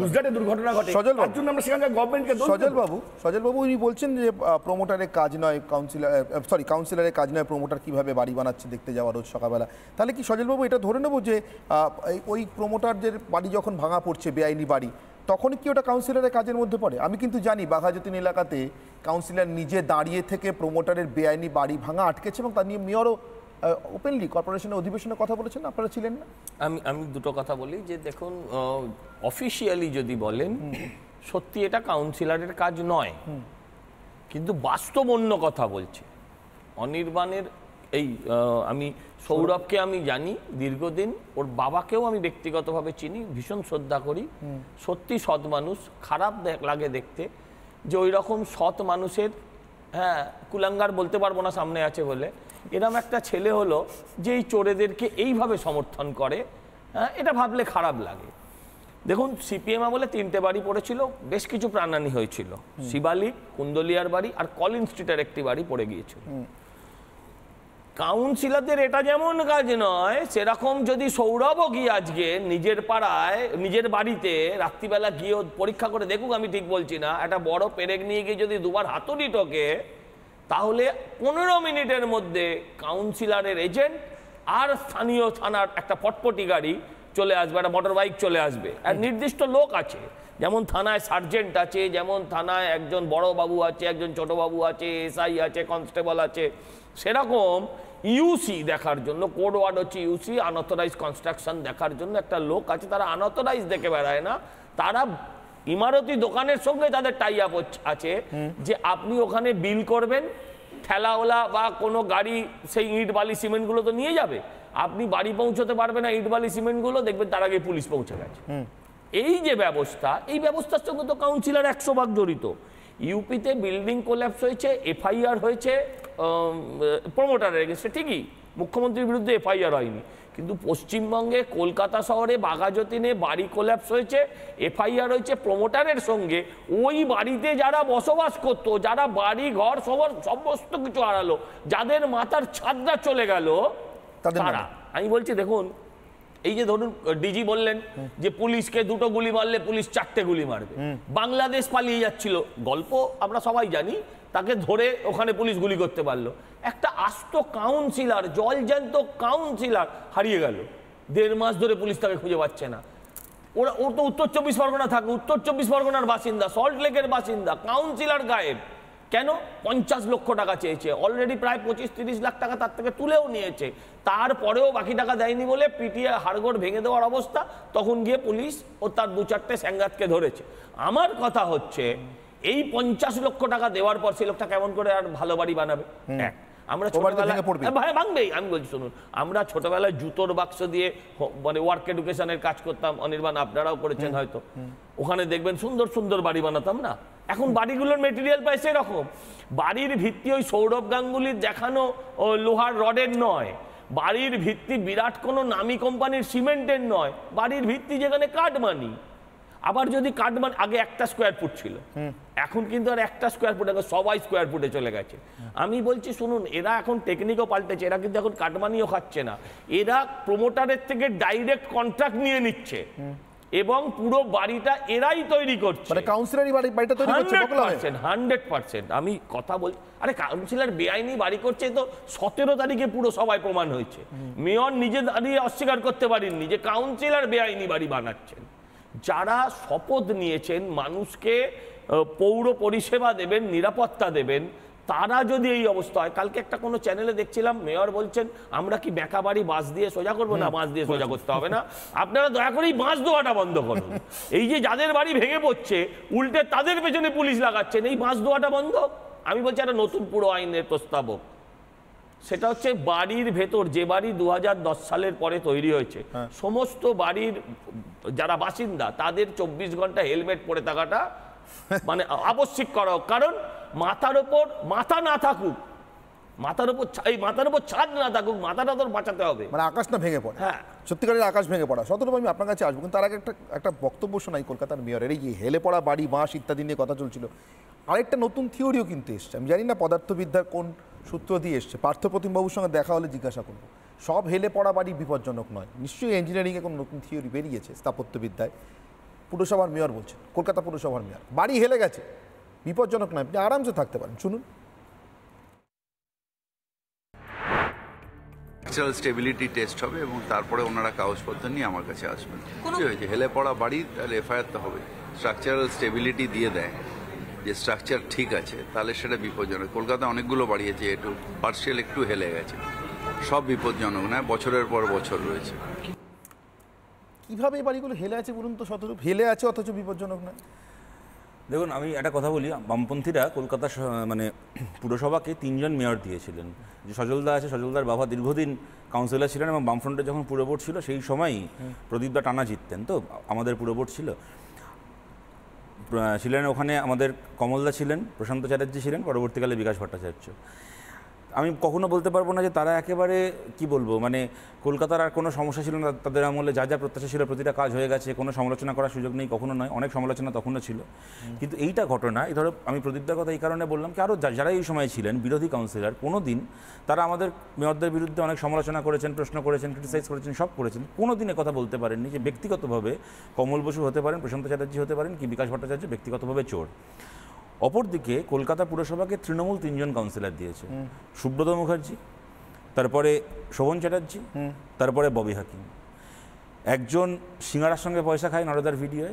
গুজরাটে দুর্ঘটনা ঘটে, তার জন্য আমরা সেখানকার গভর্নমেন্টকে দোষ দেব। সজল বাবু উনি বলছেন যে প্রমোটারের কাজ নয়, কাউন্সিলরের কাজ নয় প্রমোটার কিভাবে বাড়ি বানাচ্ছে দেখতে যাওয়া রোজ সকালবেলা। তাহলে কি সজল বাবু এটা ধরে নেব যে ওই প্রমোটারদের বাড়ি যখন ভাঙা পড়ছে, বেআইনি বাড়ি, তখন কি ওটা কাউন্সিলরের কাজের মধ্যে পড়ে? আমি কিন্তু জানি বাঘাযতীন এলাকাতে কাউন্সিলর নিজে দাঁড়িয়ে থেকে প্রমোটারের বেআইনি বাড়ি ভাঙা আটকেছে এবং তা নিয়ে মেয়রও ওপেনলি কর্পোরেশনের অধিবেশনে কথা বলেছেন, আপনারা ছিলেন না? আমি দুটো কথা বলি যে দেখুন, অফিসিয়ালি যদি বলেন সত্যি এটা কাউন্সিলরের কাজ নয়, কিন্তু বাস্তব অন্য কথা বলছে। অনির্বাণের এই আমি সৌরভকে আমি জানি দীর্ঘদিন, ওর বাবাকেও আমি ব্যক্তিগতভাবে চিনি, ভীষণ শ্রদ্ধা করি, সত্যি সৎ মানুষ। খারাপ লাগে দেখতে যে ওই রকম সৎ মানুষের, হ্যাঁ কুলাঙ্গার বলতে পারবো না সামনে আছে বলে, এরম একটা ছেলে হলো যে এই চোরেদেরকে এইভাবে সমর্থন করে। হ্যাঁ, এটা ভাবলে খারাপ লাগে। দেখুন, সিপিএম আমলে 3টে বাড়ি পড়েছিল, বেশ কিছু প্রাণহানি হয়েছিল। শিবালিক, কুন্দলিয়ার বাড়ি আর কলিন স্ট্রিটের একটি বাড়ি পড়ে গিয়েছিল। কাউন্সিলরদের এটা যেমন কাজ নয়, সেরকম যদি সৌরভও গিয়ে আজকে নিজের পাড়ায় নিজের বাড়িতে রাত্রিবেলা গিয়ে পরীক্ষা করে দেখুক, আমি ঠিক বলছি না, একটা বড় পেরেক নিয়ে গিয়ে যদি দুবার হাতুড়ি টোকে, তাহলে 15 মিনিটের মধ্যে কাউন্সিলরের এজেন্ট আর স্থানীয় থানার একটা পটপটি গাড়ি চলে আসবে, একটা মোটর বাইক চলে আসবে, আর নির্দিষ্ট লোক আছে। যেমন থানায় সার্জেন্ট আছে, যেমন থানায় একজন বড় বাবু আছে, একজন ছোট বাবু আছে, এসআই আছে, কনস্টেবল আছে, সেরকম ইউসি দেখার জন্য, কোড ওয়ার্ড হচ্ছে ইউসি, আনঅথরাইজ কনস্ট্রাকশন দেখার জন্য একটা লোক আছে। তারা আনঅথরাইজ দেখে বেড়ায় না, তারা ইমারতি দোকানের সঙ্গে তাদের টাই আপ আছে যে আপনি ওখানে বিল করবেন, ঠেলাওয়ালা বা কোনো গাড়ি সেই ইট বালি সিমেন্টগুলো তো নিয়ে যাবে, আপনি বাড়ি পৌঁছতে পারবে না ইট বালি সিমেন্টগুলো, দেখবেন তার আগে পুলিশ পৌঁছে গেছে। এই যে ব্যবস্থা, এই ব্যবস্থার সঙ্গে তো কাউন্সিলর 100 ভাগ জড়িত। ইউপিতে বিল্ডিং কোল্যাপস হয়েছে, এফআইআর হয়েছে প্রমোটারের এগেন্সে, ঠিকই মুখ্যমন্ত্রীর বিরুদ্ধে এফআইআর হয়নি, কিন্তু পশ্চিমবঙ্গে কলকাতা শহরে বাঘাযতীনে বাড়ি কোল্যাপস হয়েছে, এফআইআর হয়েছে প্রমোটারের সঙ্গে। ওই বাড়িতে যারা বসবাস করতো, যারা বাড়ি ঘর সমস্ত কিছু হারালো, যাদের মাথার ছাদটা চলে গেল, তারা। আমি বলছি দেখুন, এই যে ধরুন ডিজি বললেন যে পুলিশকে 2টো গুলি মারলে পুলিশ 4টে গুলি মারবে, বাংলাদেশ পালিয়ে যাচ্ছিল, গল্প আমরা সবাই জানি, তাকে ধরে ওখানে পুলিশ গুলি করতে পারলো। একটা আস্ত কাউন্সিলর, জলজ্যান্ত কাউন্সিলর হারিয়ে গেল, 1.5 মাস ধরে পুলিশ তাকে খুঁজে পাচ্ছে না। ওর তো উত্তর 24 পরগনা থাকে, উত্তর 24 পরগনার বাসিন্দা, সল্ট লেকের বাসিন্দা, কাউন্সিলর গায়েব কেন? 50 লক্ষ টাকা চেয়েছে, অলরেডি প্রায় 25-30 লাখ টাকা তার থেকে তুলেও নিয়েছে, তারপরেও বাকি টাকা দেয়নি বলে পিটিয়ে হাড়গোড় ভেঙে দেওয়ার অবস্থা। তখন গিয়ে পুলিশ ও তার 2-4টে স্যাঙ্গাতকে ধরেছে। আমার কথা হচ্ছে, এই 50 লক্ষ টাকা দেওয়ার পর সেই লোকটা কেমন করে আর ভালো বাড়ি বানাবে? আমরা ছোটবেলায় ভাঙবেই, আমি বলছি শুনুন, আমরা ছোটবেলায় জুতোর বাক্স দিয়ে মানে ওয়ার্ক এডুকেশনের কাজ করতাম, অনির্বাণ আপনারাও করেছেন হয়তো, ওখানে দেখবেন সুন্দর সুন্দর বাড়ি বানাতাম না? এখন বাড়িগুলোর মেটেরিয়াল পায় সেরকম, বাড়ির ভিত্তি ওই সৌরভ গাঙ্গুলির দেখানো লোহার রডের নয়, বাড়ির ভিত্তি বিরাট কোনো নামি কোম্পানির সিমেন্টের নয়, বাড়ির ভিত্তি যেখানে কাঠমানি। আবার যদি কাঠমানি, আগে 1টা স্কোয়ার ফুট ছিল, এখন কিন্তু আর 1টা স্কোয়ার ফুট, এখন সবাই স্কোয়ার ফুটে চলে গেছে। আমি বলছি শুনুন, এরা এখন টেকনিকও পাল্টেছে, এরা কিন্তু এখন কাঠমানিও খাচ্ছে না, এরা প্রমোটারের থেকে ডাইরেক্ট কন্ট্রাক্ট নিয়ে নিচ্ছে এবং পুরো বাড়িটা এরাই তৈরি করছে, মানে কাউন্সিলরই বাড়িটা তৈরি করছে 100%। আমি কথা বলছি, আরে কাউন্সিলর বেআইনি বাড়ি করছে তো 17 তারিখে পুরো সবাই প্রমাণ হয়েছে। মেয়র নিজে দাঁড়িয়ে অস্বীকার করতে পারেননি যে কাউন্সিলর বেআইনি বাড়ি বানাচ্ছেন। যারা শপথ নিয়েছেন মানুষকে পৌর পরিষেবা দেবেন, নিরাপত্তা দেবেন, তারা যদি এই অবস্থা হয়। কালকে একটা কোনো চ্যানেলে দেখছিলাম, মেয়র বলছেন আমরা কি বেকা বাড়ি বাঁশ দিয়ে সোজা করবো? না, বাঁশ দিয়ে সোজা করতে হবে না, আপনারা দয়া করে বাঁশ দেওয়াটা বন্ধ করুন। এই যে যাদের বাড়ি ভেঙে পড়ছে, উল্টে তাদের পেছনে পুলিশ লাগাচ্ছেন, এই বাঁশ দেওয়াটা বন্ধ। আমি বলছি একটা নতুন পুরো আইনের প্রস্তাবক, সেটা হচ্ছে বাড়ির ভেতর, যে বাড়ি 2010 সালের পরে তৈরি হয়েছে, সমস্ত বাড়ির যারা বাসিন্দা তাদের 24 ঘন্টা হেলমেট পরে থাকাটা মানে আবশ্যিক করা হোক। কারণ মাথার ওপর মাথা না থাকুক, মাথার উপর ছাদ না থাকুক, মাথাটা তো বাঁচাতে হবে, মানে আকাশ না ভেঙে পড়ে। হ্যাঁ, সত্যিকারের আকাশ ভেঙে পড়া। সতর্ক আমি আপনার কাছে আসবো, কিন্তু তার আগে একটা বক্তব্য শোনাই কলকাতার মেয়রের। এই যে হেলে পড়া বাড়ি, বাঁশ ইত্যাদি নিয়ে কথা চলছিল, আরেকটা নতুন থিওরিও কিন্তু এসছে। আমি জানি না পদার্থবিদ্যার কোন সূত্র দিয়ে এসছে, পার্থপ্রতিমবাবুর সঙ্গে দেখা হলে জিজ্ঞাসা করবো। সব হেলে পড়া বাড়ি বিপজ্জনক নয়, নিশ্চয়ই ইঞ্জিনিয়ারিংয়ে কোনো নতুন থিওরি বেরিয়েছে স্থাপত্যবিদ্যায়, পুরসভার মেয়র বলছেন, কলকাতা পুরসভার মেয়র, বাড়ি হেলে গেছে, বিপজ্জনক নয়, আপনি আরামসে থাকতে পারেন। শুনুন। স্ট্রাকচারাল স্টেবিলিটি টেস্ট হবে এবং তারপরে ওনারা কাগজপত্র নিয়ে আমার কাছে আসবেন। কি হয়েছে, হেলে পড়া বাড়ি, তাহলে এফআইআর তো হবে। স্ট্রাকচারাল স্টেবিলিটি দিয়ে দেয় যে স্ট্রাকচার ঠিক আছে, তাহলে সেটা বিপজ্জনক। কলকাতায় অনেকগুলো বাড়ি আছে একটু পার্সিয়াল একটু হেলে গেছে, সব বিপজ্জনক নয়, বছরের পর বছর রয়েছে। কিভাবে এই বাড়িগুলো হেলে আছে বলুন তো শতরূপ, হেলে আছে অথচ বিপজ্জনক নয়? দেখুন, আমি একটা কথা বলি, বামপন্থীরা কলকাতা মানে পুরসভাকে 3 জন মেয়র দিয়েছিলেন। যে সজলদা আছে, সজলদার বাবা দীর্ঘদিন কাউন্সিলর ছিলেন এবং বামফ্রন্টে যখন পুরবোর্ড ছিল সেই সময়ই প্রদীপদা টানা জিততেন, তো আমাদের পুরবোর্ড ছিলেন ওখানে আমাদের কমলদা ছিলেন, প্রশান্ত চ্যাটার্জি ছিলেন, পরবর্তীকালে বিকাশ ভট্টাচার্য। আমি কখনো বলতে পারবো না যে তারা একেবারে কি বলবো, মানে কলকাতার আর কোনো সমস্যা ছিল না তাদের আমলে, যা যা প্রত্যাশা ছিল প্রতিটা কাজ হয়ে গেছে, কোনো সমালোচনা করার সুযোগ নেই, কখনো নয়, অনেক সমালোচনা তখনও ছিল। কিন্তু এইটা ঘটনা, এই ধরো আমি প্রদীপদার কথা এই কারণে বললাম কি, আরও যারা এই সময় ছিলেন বিরোধী কাউন্সিলর, কোনো দিন তারা আমাদের মেয়রদের বিরুদ্ধে অনেক সমালোচনা করেছেন, প্রশ্ন করেছেন, ক্রিটিসাইজ করেছেন, সব করেছেন, কোনো দিনে কথা বলতে পারেননি যে ব্যক্তিগতভাবে কমল বসু হতে পারেন, প্রশান্ত চ্যাটার্জি হতে পারেন, কি বিকাশ ভট্টাচার্য ব্যক্তিগতভাবে চোর। অপরদিকে কলকাতা পুরসভাকে তৃণমূল 3 জন কাউন্সিলর দিয়েছে, সুব্রত মুখার্জি, তারপরে শোভন চ্যাটার্জি, তারপরে ববি হাকিম। একজন সিঙ্গারার সঙ্গে পয়সা খায় নরদার ভিডিওয়ে,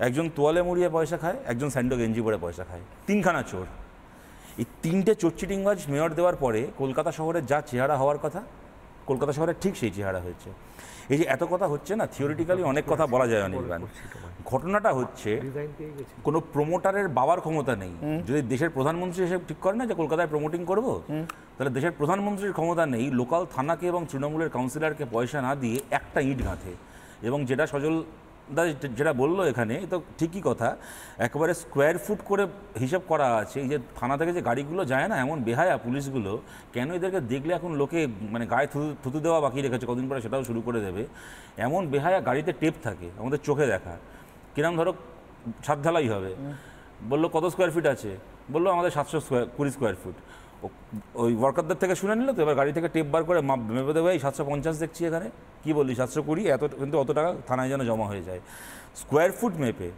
একজন তোয়ালে মুড়িয়ে পয়সা খায়, একজন স্যান্ডো গেঞ্জি পরে পয়সা খায়, 3খানা চোর। এই 3টে চোর চিটিংবাজ মেয়র দেওয়ার পরে কলকাতা শহরের যা চেহারা হওয়ার কথা, কলকাতা শহরের ঠিক সেই চেহারা হয়েছে। এই যে এত কথা হচ্ছে না, থিওরিটিক্যালি অনেক কথা বলা যায় অনির্বাণ, ঘটনাটা হচ্ছে কোনো প্রমোটারের বাবার ক্ষমতা নেই। যদি দেশের প্রধানমন্ত্রী এসে ঠিক করে না যে কলকাতায় প্রমোটিং করব, তাহলে দেশের প্রধানমন্ত্রীর ক্ষমতা নেই লোকাল থানাকে এবং তৃণমূলের কাউন্সিলরকে পয়সা না দিয়ে একটা ইট গাঁথে। এবং যেটা সজল দা যেটা বললো এখানে, তো ঠিকই কথা, একেবারে স্কোয়ার ফুট করে হিসাব করা আছে। এই যে থানা থেকে যে গাড়িগুলো যায় না, এমন বেহায়া পুলিশগুলো, কেন এদেরকে দেখলে এখন লোকে মানে গায়ে থুতু দেওয়া বাকি রেখেছে, কদিন পরে সেটাও শুরু করে দেবে। এমন বেহায়া গাড়িতে টেপ থাকে, আমাদের চোখে দেখা। কিরম ধরো ছাদ ঢালাই হবে, বললো কত স্কোয়ার ফিট আছে, বললো আমাদের 720 স্কোয়ার ফুট। ওই ওয়ার্কারদের থেকে শুনে নিল, তো এবার গাড়ি থেকে টেপ বার করে মেপে দেবে, 750 দেখছি এখানে, কি বললি 720, এত কিন্তু অত টাকা থানায় যেন জমা হয়ে যায়। স্কোয়ার ফুট মেপে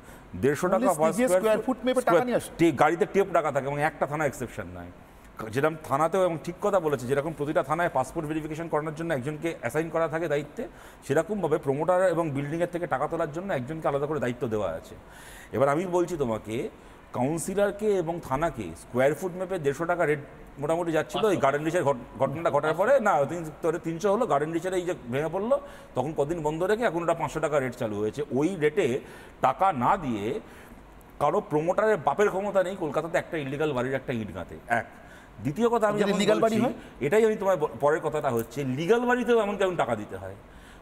150 টাকা স্কোয়ার ফুট মেপে টাকা নিয়ে আসে, গাড়িতে টেপ টাকা থাকে, এবং একটা থানা এক্সেপশন নয়। যেরকম থানাতেও, এবং ঠিক কথা বলেছে, যেরকম প্রতিটা থানায় পাসপোর্ট ভেরিফিকেশন করানোর জন্য একজনকে অ্যাসাইন করা থাকে দায়িত্বে, সেরকমভাবে প্রমোটার এবং বিল্ডিংয়ের থেকে টাকা তোলার জন্য একজনকে আলাদা করে দায়িত্ব দেওয়া আছে। এবার আমি বলছি তোমাকে, কাউন্সিলরকে এবং থানাকে স্কোয়ার ফুট মেপে 150 টাকা রেট মোটামুটি যাচ্ছিল। এই গার্ডেন রিচের ঘটনাটা ঘটার পরে না 300 হলো, গার্ডেন রিচের এই যে ভেঙে পড়লো, তখন কদিন বন্ধ রেখে এখন ওটা 500 টাকা রেট চালু হয়েছে। ওই রেটে টাকা না দিয়ে কারো প্রমোটারের বাপের ক্ষমতা নেই কলকাতাতে একটা ইলিগাল বাড়ির একটা ইট গাঁথে। এক, দ্বিতীয় কথা, আমি লিগাল বাড়ি হয়, এটাই আমি তোমার পরের কথাটা হচ্ছে, লিগাল বাড়িতেও এমন কেমন টাকা দিতে হয়।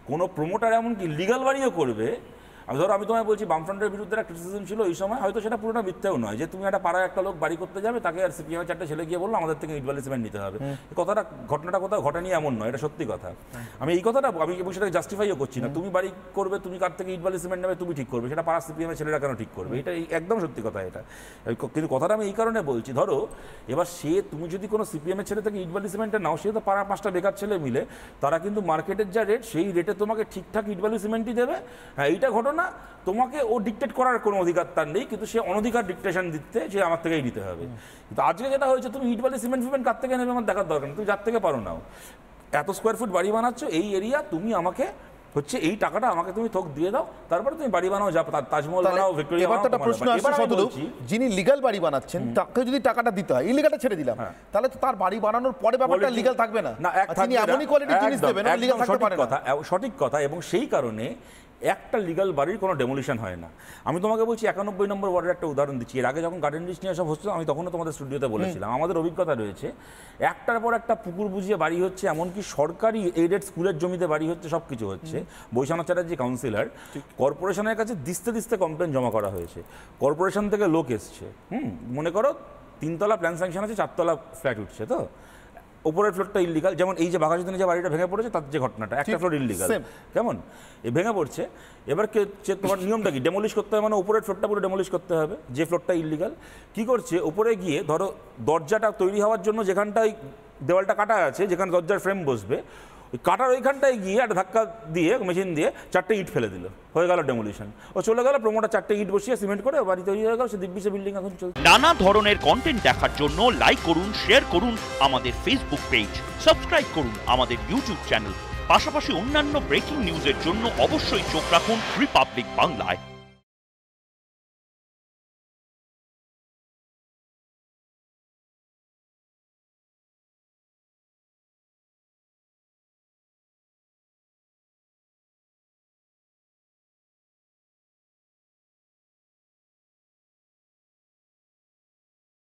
কোনো প্রমোটার এমনকি লিগাল বাড়িও করবে। আমি তোমায় বলছি, বামফ্রন্টের বিরুদ্ধে একটা ক্রিটিসিজম ছিল এই সময়, হয়তো সেটা পুরোটা মিথ্যেও নয়, যে তুমি একটা পাড়ায় একটা লোক বাড়ি করতে যাবে, তাকে আর সিপিএমের 4টে ছেলে গিয়ে বললো আমাদের থেকে ইট বালি সিমেন্ট নিতে হবে। এই ঘটনাটা কোথাও ঘটেনি এমন নয়, এটা সত্যি কথা। আমি এই কথাটা আমি সেটাকে জাস্টিফাইও করছি না। তুমি বাড়ি করবে, তুমি কার থেকে ইট বালি সিমেন্ট নেবে তুমি ঠিক করবে, সেটা পাড়ার সিপিএমের ছেলেরা কেন ঠিক করবে? এটা একদম সত্যি কথা এটা। কিন্তু কথাটা আমি এই কারণে বলছি, ধরো এবার তুমি যদি কোনো সিপিএমের ছেলে থেকে ইট বালি সিমেন্টটা নাও, সে তো পাড়া 5টা বেকার ছেলে মিলে, তারা কিন্তু মার্কেটের যা রেট সেই রেটে তোমাকে ঠিকঠাক ইট বালি সিমেন্টই দেবে। হ্যাঁ, এইটা ঘটনা। তোমাকে ও ডিকটেট করার কোনো অধিকার তার নেই, কিন্তু সে অনধিকার ডিকটেশন দিতে, যে আমার থেকেই নিতে হবে। কিন্তু আজকে যেটা হয়েছে, তুমি ইট বালি সিমেন্ট ফিমেন্ট কার থেকে নেবে আমার দেখার দরকার নেই, তুমি যার থেকে পারো নাও। এত স্কোয়ার ফুট বাড়ি বানাচ্ছ এই এরিয়া, তুমি আমাকে হচ্ছে এই টাকাটা আমাকে তুমি থোক দিয়ে দাও, তারপরে তুমি বাড়ি বানাও, যা তাজমহল বানাও, ভিক্টোরিয়া বানাও। এবার প্রশ্ন আসছে শতরূপ, যিনি লিগ্যাল বাড়ি বানাচ্ছেন তাকে যদি টাকাটা দিতে হয়, ইলিগালটা ছেড়ে দিলাম, তাহলে তো তার বাড়ি বানানোর পরে ব্যাপারটা লিগ্যাল থাকবে না। তিনি এমনই কোয়ালিটির জিনিস দেবেন, লিগ্যাল থাকতে পারে না। সঠিক কথা। এবং সেই কারণে একটা লিগাল বাড়ির কোনো ডেমোলিশন হয় না। আমি তোমাকে বলছি 91 নম্বর ওয়ার্ডের একটা উদাহরণ দিচ্ছি। এর আগে যখন গার্ডেন রিচ নিয়ে সব হচ্ছে, আমি তখনও তোমাদের স্টুডিওতে বলেছিলাম, আমাদের অভিজ্ঞতা রয়েছে, একটার পর একটা পুকুর বুঝিয়ে বাড়ি হচ্ছে, এমনকি সরকারি এইডেড স্কুলের জমিতে বাড়ি হচ্ছে, সব কিছু হচ্ছে। বৈশানাথ চ্যাটার্জি কাউন্সিলর, কর্পোরেশনের কাছে দিস্তে কমপ্লেন জমা করা হয়েছে, কর্পোরেশন থেকে লোক এসছে, মনে করো 3 তলা প্ল্যান স্যাংশন আছে, 4 তলা ফ্ল্যাট উঠছে, তো উপরের ফ্লোরটা ইলিগাল। যেমন এই যে বাঘাযতীনে যে বাড়িটা ভেঙে পড়েছে, তার যে ঘটনাটা, একটা ফ্লোর ইলিগাল, কেমন এ ভেঙে পড়ছে। এবার তোমার নিয়মটা কি, ডেমোলিশ করতে হবে, মানে উপরের ফ্লোরটা পুরো ডেমোলিশ করতে হবে, যে ফ্লোরটা ইলিগাল। কি করছে, উপরে গিয়ে ধরো দরজাটা তৈরি হওয়ার জন্য যেখানটায় দেওয়ালটা কাটা আছে, যেখানে দরজার ফ্রেম বসবে, ওই কাটার ওইখানটায় গিয়ে একটা ধাক্কা দিয়ে মেশিন দিয়ে 4টে ইট ফেলে দিল, হয়ে গেল ডেমোলিশন। ও চলে গেল, প্রমোটার 4টে ইট বসিয়ে সিমেন্ট করে বাড়ি তৈরি হয়ে গেল, সে দিব্যি বিল্ডিং এখন চলছে। নানা ধরনের কন্টেন্ট দেখার জন্য লাইক করুন, শেয়ার করুন আমাদের ফেসবুক পেজ, সাবস্ক্রাইব করুন আমাদের ইউটিউব চ্যানেল। পাশাপাশি অন্যান্য ব্রেকিং নিউজের জন্য অবশ্যই চোখ রাখুন রিপাবলিক বাংলায়।